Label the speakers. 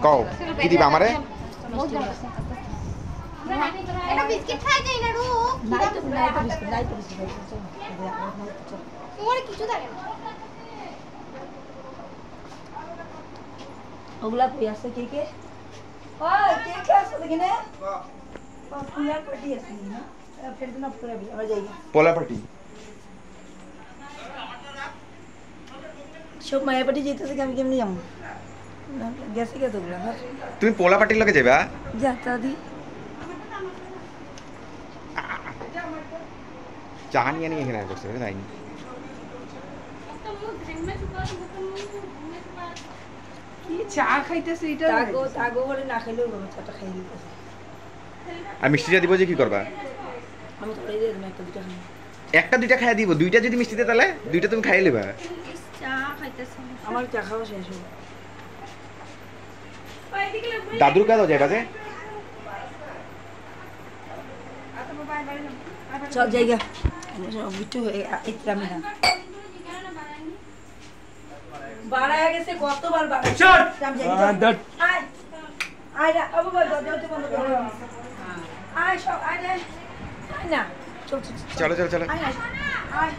Speaker 1: কও কি দিবা আমারে
Speaker 2: এটা বিস্কিট খাই যাই না রু নাই তো বিস্কিট তোমার কিছু থাকে না
Speaker 3: ওগুলা কই আছে কে কে ওই কে কে আছে দেখিনে পোলা পার্টি আছে না ফের দিন অফ করে আবার যাই
Speaker 1: পোলা পার্টি
Speaker 3: সব মায়া পার্টি যেতেছে আমি কেমনে যাবো গেছে কে তোগুলা
Speaker 1: তুমি পোলা পার্টির লগে যাবা
Speaker 3: যা দাদি
Speaker 1: চা নিয়ে নিয়ে এখানে করছে তাইনি
Speaker 4: কি চা খাইতেছে এটা
Speaker 3: তাগো করে না খাইলেও গরম চাটা খাই দিতেছে
Speaker 1: আর মিষ্টিটা দিব যে কি করবা
Speaker 3: আমি তোরাই দিয়ে দেবো একটা দুটা খাই
Speaker 1: একটা দুইটা খাইয়া দিব দুইটা যদি মিষ্টি দে তাহলে দুইটা তুমি খাইয়ে নেবা
Speaker 2: চা খাইতেছ
Speaker 3: আমার চা খাওয়া শেষ হলো
Speaker 1: দাদুর কাছে যাইবা যে
Speaker 3: চল জায়গা বিট্টু ইতরামি না বাড়ায় গেছে কতবার বাড়ায় আয় আয় না আবু দরজা বন্ধ করে আয় সব আয় না চল
Speaker 1: চলো চলো চলো
Speaker 3: আয় আয়